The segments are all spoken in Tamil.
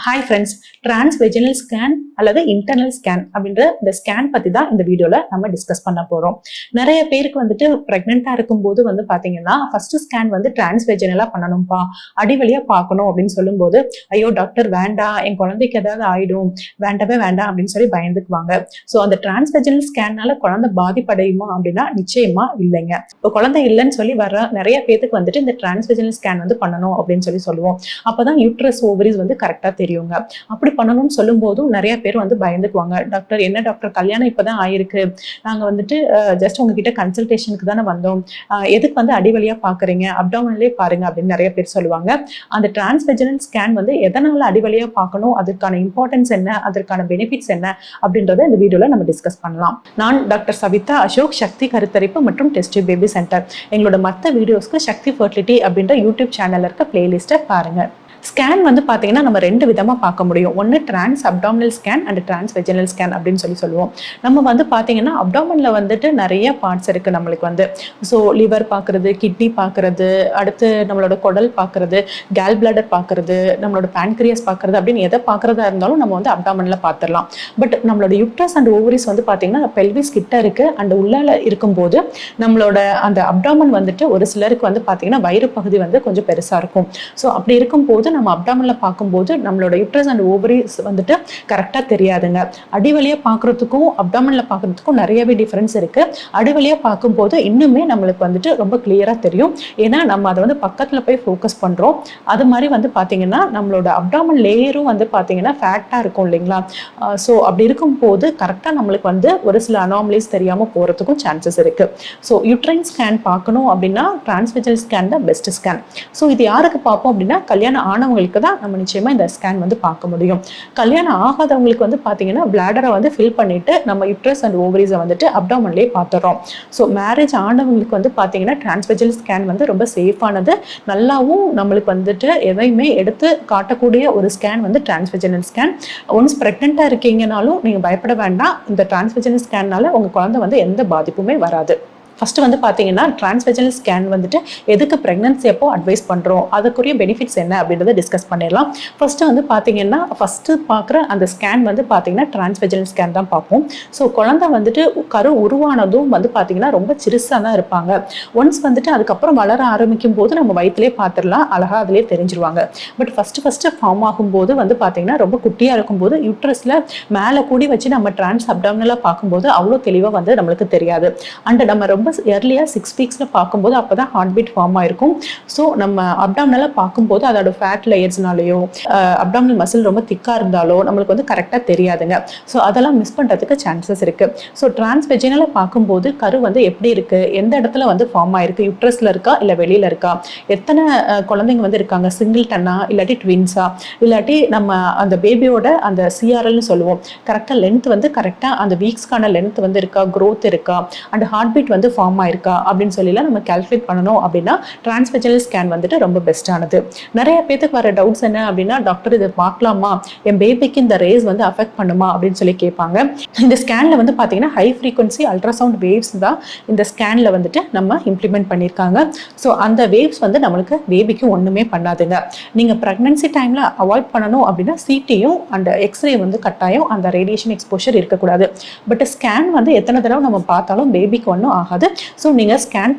ஹாய் ஃப்ரெண்ட்ஸ், டிரான்ஸ்வெஜினல் ஸ்கேன் அல்லது இன்டர்னல் ஸ்கேன் அப்படின்ற இந்த ஸ்கேன் பத்தி தான் இந்த வீடியோல நம்ம டிஸ்கஸ் பண்ண போறோம். நிறைய பேருக்கு வந்துட்டு பிரெக்னெண்டா இருக்கும்போது பாத்தீங்கன்னா ஃபர்ஸ்ட் ஸ்கேன் டிரான்ஸ்வெஜினலா பண்ணணும்பா, அடிவழியா பார்க்கணும் அப்படின்னு சொல்லும்போது, ஐயோ டாக்டர் வேண்டாம், என் குழந்தைக்கு ஏதாவது ஆயிடும், வேண்டவே வேண்டாம் அப்படின்னு சொல்லி பயந்துக்குவாங்க. ஸோ அந்த டிரான்ஸ்வெஜினல் ஸ்கேன்னால குழந்தை பாதிப்படையுமா அப்படின்னா நிச்சயமா இல்லைங்க. இப்போ குழந்தை இல்லைன்னு சொல்லி வர நிறைய பேருக்கு இந்த டிரான்ஸ்வெஜினல் ஸ்கேன் பண்ணணும் அப்படின்னு சொல்லுவோம். அப்பதான் யூட்ரஸ் ஓவரிஸ் கரெக்டா தெரியுங்க. அப்படி பண்ணணும்னு சொல்லும் போதும் நிறைய பேர் பயந்துக்குவாங்க. டாக்டர் என்ன டாக்டர், கல்யாணம் இப்பதான் ஆயிருக்கு, நாங்க ஜஸ்ட் உங்ககிட்ட கன்சல்டேஷனுக்கு தானே வந்தோம், எதுக்கு அடிவழியா பாக்குறீங்க, அப்டாமினலே பாருங்க அப்படின்னு நிறைய பேர் சொல்லுவாங்க. அந்த டிரான்ஸ்வெஜினல் ஸ்கேன் எதனால அடிவழியா பார்க்கணும், அதற்கான இம்பார்ட்டன்ஸ் என்ன, அதற்கான பெனிஃபிட்ஸ் என்ன அப்படின்றத இந்த வீடியோல நம்ம டிஸ்கஸ் பண்ணலாம். நான் டாக்டர் சவிதா அசோக், சக்தி கருத்தரிப்பு மற்றும் டெஸ்ட் பேபி சென்டர். எங்களோட மற்ற வீடியோஸ்க்கு சக்தி ஃபர்டிலிட்டி அப்படின்ற யூடியூப் சேனல்ல இருக்க பிளேலிஸ்ட்டை பாருங்க. ஸ்கேன் பாத்தீங்கன்னா நம்ம ரெண்டு விதமா பார்க்க முடியும். ஒன்று transabdominal scan and transvaginal scan அப்படின்னு சொல்லுவோம். நம்ம பாத்தீங்கன்னா அப்டாமின்ல நிறைய பார்ட்ஸ் இருக்கு நம்மளுக்கு ஸோ லிவர் பார்க்கறது, கிட்னி பார்க்கறது, அடுத்து நம்மளோட குடல் பார்க்கறது, கேல் பிளாடர் பார்க்கறது, நம்மளோட பேன்கிரியாஸ் பார்க்கறது அப்படின்னு எதை பார்க்கறதா இருந்தாலும் நம்ம அப்டாமின்ல பார்த்துடலாம். பட் நம்மளோட யூட்ரஸ் அண்ட் ஓவரிஸ் பாத்தீங்கன்னா பெல்விஸ் கிட்ட இருக்கு அண்ட் உள்ளால இருக்கும்போது நம்மளோட அந்த அப்டாமன் ஒரு சிலருக்கு பாத்தீங்கன்னா வயிறு பகுதி கொஞ்சம் பெருசா இருக்கும். ஸோ அப்படி இருக்கும்போது நம்ம அப்டாமின்ல பார்க்கும்போது நம்மளோட யூட்ரஸ் அண்ட் ஓவரிஸ் கரெக்டா தெரியாதுங்க. அடிவழியா பார்க்கறதுக்கும் அப்டாமின்ல பார்க்கறதுக்கும் நிறையவே டிஃபரன்ஸ் இருக்கு. அடிவழியா பார்க்கும்போது இன்னுமே நம்மளுக்கு ரொம்ப கிளியரா தெரியும். ஏன்னா நம்ம அதை பக்கத்துல போய் ஃபோக்கஸ் பண்றோம். அது மாதிரி பாத்தீங்கன்னா நம்மளோட அப்டாமின் லேயரும் பாத்தீங்கன்னா ஃபேட்டா இருக்கும் இல்லைங்களா. ஸோ அப்படி இருக்கும்போது கரெக்டா நம்மளுக்கு ஒரு சில அனாமலிஸ் தெரியாம போறதுக்கும் சான்சஸ் இருக்கு. ஸோ யூட்ரைன் ஸ்கேன் பார்க்கணும் அப்படின்னா டிரான்ஸ்வெஜினல் ஸ்கேன் தான் பெஸ்ட் ஸ்கேன். ஸோ இது யாருக்கு பார்ப்போம் அப்படின்னா கல்யாணம் ஆனவங்களுக்கு தான் நம்ம நிச்சயமா இந்த ஸ்கேன் பார்க்க முடியும். கல்யாணம் ஆகாதவங்களுக்கு பாத்தீங்கன்னா பிளாடரை ஃபில் பண்ணிட்டு நம்ம யூட்ரஸ் அண்ட் ஓவரிஸை அப்டாமின்லயே பார்த்துறோம். ஸோ மேரேஜ் ஆனவங்களுக்கு பாத்தீங்கன்னா டிரான்ஸ்வெஜினல் ஸ்கேன் ரொம்ப சேஃபானது, நல்லாவும் நம்மளுக்கு எதையுமே எடுத்து காட்டக்கூடிய ஒரு ஸ்கேன் டிரான்ஸ்வெஜினல் ஸ்கேன். ஒன்ஸ் பிரெக்னெண்டா இருக்கீங்கனாலும் நீங்க பயப்பட வேண்டாம். இந்த டிரான்ஸ்வெஜினல் ஸ்கேன்னால உங்க குழந்தை எந்த பாதிப்புமே வராது. ஃபர்ஸ்ட் பாத்தீங்கன்னா டிரான்ஸ்வெஜினல் ஸ்கேன் எதுக்கு பிரெக்னன்சி அப்போ அட்வைஸ் பண்றோம், அதுக்குரிய பெனிஃபிட்ஸ் என்ன அப்படின்றத டிஸ்கஸ் பண்ணிடலாம். ஃபர்ஸ்ட் பாத்தீங்கன்னா ஃபர்ஸ்ட் பார்க்குற அந்த ஸ்கேன் பாத்தீங்கன்னா டிரான்ஸ்வெஜினல் ஸ்கேன் தான் பார்ப்போம். ஸோ குழந்தை கரு உருவானதும் பாத்தீங்கன்னா ரொம்ப சிறுசா தான் இருப்பாங்க. ஒன்ஸ் அதுக்கப்புறம் வளர ஆரம்பிக்கும் போது நம்ம வயிற்றுலேயே பார்த்துடலாம், அழகா அதுலேயே தெரிஞ்சிருவாங்க. பட் ஃபர்ஸ்ட் ஃபார்ம் ஆகும்போது பாத்தீங்கன்னா ரொம்ப குட்டியா இருக்கும்போது யூட்ரஸ்ல மேலே கூடி வச்சு நம்ம டிரான்ஸ் அப்டாமினலா பார்க்கும்போது அவ்வளோ தெளிவா நம்மளுக்கு தெரியாது. அண்ட் நம்ம ரொம்ப early-ஆ 6 weeks-ல பார்க்கும்போது அப்பதான் ஹார்ட் பீட் ஃபார்ம் ஆயிருக்கும். ஸோ நம்ம அப்டாமினலா பார்க்கும்போது அதோட ஃபேட் லேயர்ஸ்னாலேயோ அப்டாமினல் மசில் ரொம்ப திக்கா இருந்தாலோ நம்மளுக்கு கரெக்டா தெரியாதுங்க. ஸோ அதெல்லாம் மிஸ் பண்றதுக்கு சான்சஸ் இருக்கு. ஸோ டிரான்ஸ்வெஜினலா பார்க்கும்போது கரு எப்படி இருக்கு, எந்த இடத்துல ஃபார்ம் ஆயிருக்கு, யூட்ரஸ்ல இருக்கா இல்ல வெளியில இருக்கா, எத்தனை குழந்தைங்க இருக்காங்க, சிங்கிள் டன்னா இல்லாட்டி ட்வின்ஸா, இல்லாட்டி நம்ம அந்த பேபியோட அந்த சிஆர்எல்னு சொல்லுவோம், கரெக்டா லென்த் கரெக்டா அந்த வீக்ஸ்க்கான லென்த் இருக்கா, க்ரோத் இருக்கா, அண்ட் ஹார்ட் பீட் ஃபார்ம் ஆயிருக்கா அப்படின்னு சொல்லிலாம் நம்ம கால்குலேட் பண்ணணும் அப்படின்னா டிரான்ஸ்வெஜினல் ஸ்கேன் ரொம்ப பெஸ்டானது. நிறைய பேருக்கு வர டவுட்ஸ் என்ன அப்படின்னா, டாக்டர் இதை பார்க்கலாமா, என் பேபிக்கு இந்த ரேஸ் அஃபெக்ட் பண்ணுமா அப்படின்னு சொல்லி கேட்பாங்க. இந்த ஸ்கேன்ல பாத்தீங்கன்னா ஹை ஃப்ரீக்வன்சி அல்ட்ராசவுண்ட் வேவ்ஸ் தான் இந்த ஸ்கேன்ல நம்ம இம்ப்ளிமெண்ட் பண்ணியிருக்காங்க. ஸோ அந்த வேவ்ஸ் நம்மளுக்கு பேபிக்கு ஒண்ணுமே பண்ணாதுங்க. நீங்க பிரெக்னன்சி டைம்ல அவாய்ட் பண்ணணும் அப்படின்னா சிடியும் அண்ட் எக்ஸ்ரே கட்டாயம், அந்த ரேடியேஷன் எக்ஸ்போஷர் இருக்கக்கூடாது. பட் ஸ்கேன் எத்தனை தடவை நம்ம பார்த்தாலும் பேபிக்கு ஒன்றும் ஆகாது. ஸோ நீங்க ஸ்கேன்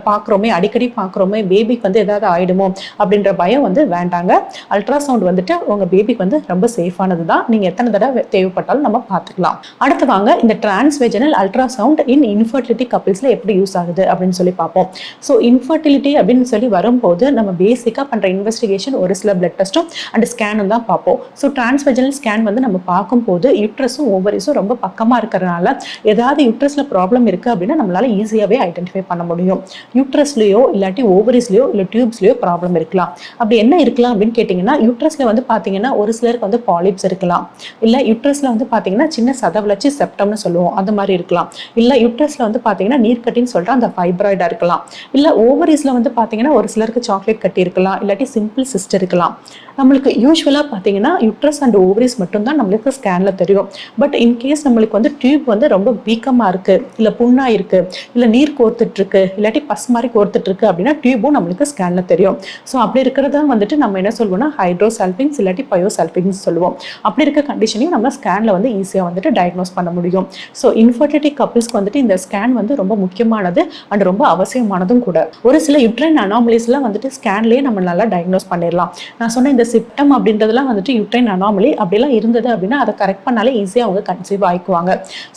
பார்க்குறோமே, அடிக்கடி பார்க்குறோமே, பேபிக்கு ஏதாவது ஆயிடுமோ அப்படின்ற பயம் வேண்டாங்க. அல்ட்ராசவுண்ட் உங்க பேபிக்கு ரொம்ப சேஃபானது தான். நீங்க எத்தனை தடவை தேவைப்பட்டாலும் நம்ம பார்த்துக்கலாம். அடுத்து வாங்க இந்த டிரான்ஸ்வெஜினல் அல்ட்ராசவுண்ட் இன் இன்ஃபர்டிலிட்டி கப்பிள்ஸ்ல எப்படி யூஸ் ஆகுது அப்படின்னு சொல்லி பார்ப்போம். ஸோ இன்ஃபர்டிலிட்டி அப்படின்னு சொல்லி வரும்போது நம்ம பேசிக்கா பண்ற இன்வெஸ்டிகேஷன் ஒரு சில பிளட் டெஸ்ட்டும் அண்ட் ஸ்கேனும் தான் பார்ப்போம். ஸோ டிரான்ஸ்வெஜினல் ஸ்கேன் நம்ம பார்க்கும்போது யூட்ரஸும் ஓவரிஸும் ரொம்ப பக்கமா இருக்கிறதுனால ஏதாவது யூட்ரஸ்ல ப்ராப்ளம் இருக்கு அப்படின்னா நம்மளால ஈஸியாவே ஐடென்டிஃபை பண்ண முடியும். யூட்ரஸ்லயோ இல்லாட்டி ஓவரிஸ்லயோ இல்ல டியூப்ஸ்லயோ ப்ராப்ளம் இருக்கலாம். அப்படி என்ன இருக்கலாம் அப்படின்னு கேட்டீங்கன்னா, யூட்ரஸ்ல பாத்தீங்கன்னா ஒரு சிலருக்கு பாலிப்ஸ் இருக்கலாம், இல்ல யூட்ரஸ்ல பாத்தீங்கன்னா சின்ன சதவளர்ச்சி செப்டம்னு சொல்லுவோம், அந்த மாதிரி இருக்கலாம். இல்ல யூட்ரஸ்ல பாத்தீங்கன்னா நீர்க்கட்டின்னு சொல்லிட்டு அந்த ஃபைப்ராய்டா இருக்கலாம். இல்ல ஓவரிஸ்ல பாத்தீங்கன்னா ஒரு சிலருக்கு சாக்லேட் கட்டி இருக்கலாம், இல்லாட்டி சிம்பிள் சிஸ்ட் இருக்கலாம். நம்மளுக்கு யூஸ்வலா பாத்தீங்கன்னா யூட்ரஸ் அண்ட் ஓவரிஸ் மட்டும் தான் நம்மளுக்கு ஸ்கேன்ல தெரியும். பட் இன்கேஸ் நம்மளுக்கு டியூப் ரொம்ப வீக்கமா இருக்கு, இல்ல புண்ணா இருக்கு, இல்ல இல்லை நீர் கோர்த்துட்டு இருக்கு இல்லாட்டி பஸ் மாதிரி கோர்த்துட்டு இருக்கு அப்படின்னா டியூபும் நம்மளுக்கு ஸ்கேன்ல தெரியும். ஸோ அப்படி இருக்கிறதா வந்துட்டு நம்ம என்ன சொல்லுவோம்னா ஹைட்ரோசல்ஃபின்ஸ் இல்லாட்டி பயோசல்ஃபின்ஸ் சொல்லுவோம். அப்படி இருக்க கண்டிஷனையும் நம்ம ஸ்கேன்ல வந்து ஈஸியாக வந்துட்டு டயக்னோஸ் பண்ண முடியும். ஸோ இன்ஃபர்டிலிட்டி கப்பிள்ஸ்க்கு வந்துட்டு இந்த ஸ்கேன் வந்து ரொம்ப முக்கியமானது அண்ட் ரொம்ப அவசியமானதும் கூட. ஒரு சில யுட்ரைன் அனாமலிஸ்லாம் வந்துட்டு ஸ்கேன்லேயே நம்ம நல்லா டயக்னோஸ் பண்ணிடலாம். நான் சொன்ன இந்த சிப்டம் அப்படின்றதுலாம் வந்துட்டு யுட்ரைன் அனாமலி அப்படிலாம் இருந்தது அப்படின்னா அதை கரெக்ட் பண்ணாலே ஈஸியாக அவங்க கன்சீவ் ஆயிக்குவாங்க.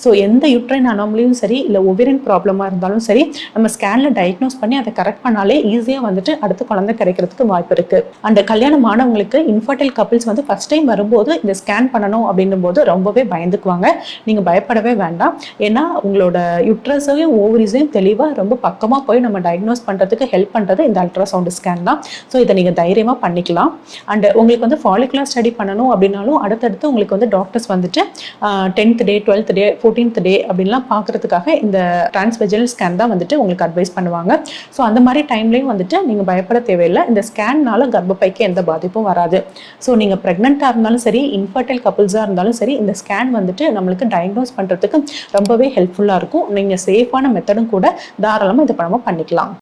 ஸோ எந்த யுட்ரைன் அனாமலியும் சரி இல்லை ஓவேரியன் ப்ராப்ளமாக இருந்தாலும் சரி நம்ம ஸ்கேன்ல டயக்னோஸ் பண்ணி அதை கரெக்ட் பண்ணாலே ஈஸியாக வந்துட்டு அடுத்த குழந்தை கிடைக்கிறதுக்கு வாய்ப்பு இருக்கு. அந்த கல்யாணம் ஆனவங்களுக்கு இன்ஃபர்டைல் கப்பிள்ஸ் வந்து ஃபர்ஸ்ட் டைம் வரும்போது இந்த ஸ்கேன் பண்ணணும் அப்படின்னும் போது ரொம்பவே பயந்துக்குவாங்க. நீங்க பயப்படவே வேண்டாம். ஏன்னா உங்களோட யுட்ரஸையும் ஓவரிஸையும் தெளிவாக ரொம்ப பக்கமாக போய் நம்ம டயக்னோஸ் பண்ணுறதுக்கு ஹெல்ப் பண்ணுறது இந்த அல்ட்ராசவுண்ட் ஸ்கேன் தான். ஸோ இதை நீங்கள் தைரியமாக பண்ணிக்கலாம். அண்ட் உங்களுக்கு வந்து ஃபாலிகுலர் ஸ்டடி பண்ணணும் அப்படின்னாலும் அடுத்தடுத்து உங்களுக்கு வந்து டாக்டர்ஸ் வந்துட்டு 10th டே 12th டே 14th டே அப்படின்லாம் பார்க்கறதுக்காக இந்த டிரான்ஸ்வெஜினல் ஸ்கேன் தான் வந்துட்டு உங்களுக்கு அட்வைஸ் பண்ணுவாங்க. ஸோ அந்த மாதிரி டைம்லையும் வந்துட்டு நீங்கள் பயப்பட தேவையில்லை. இந்த ஸ்கேன்னால கர்ப்பப்பைக்கு எந்த பாதிப்பும் வராது. ஸோ நீங்கள் ப்ரெக்னெண்ட்டாக இருந்தாலும் சரி இன்ஃபர்டைல் கப்பிள்ஸாக இருந்தாலும் சரி இந்த ஸ்கேன் வந்துட்டு நம்மளுக்கு டயக்னோஸ் பண்ணுறதுக்கு ரொம்பவே ஹெல்ப்ஃபுல்லாக இருக்கும். நீங்கள் சேஃபான மெத்தடும் கூட தாராளமாக இதை நம்ம பண்ணிக்கலாம்.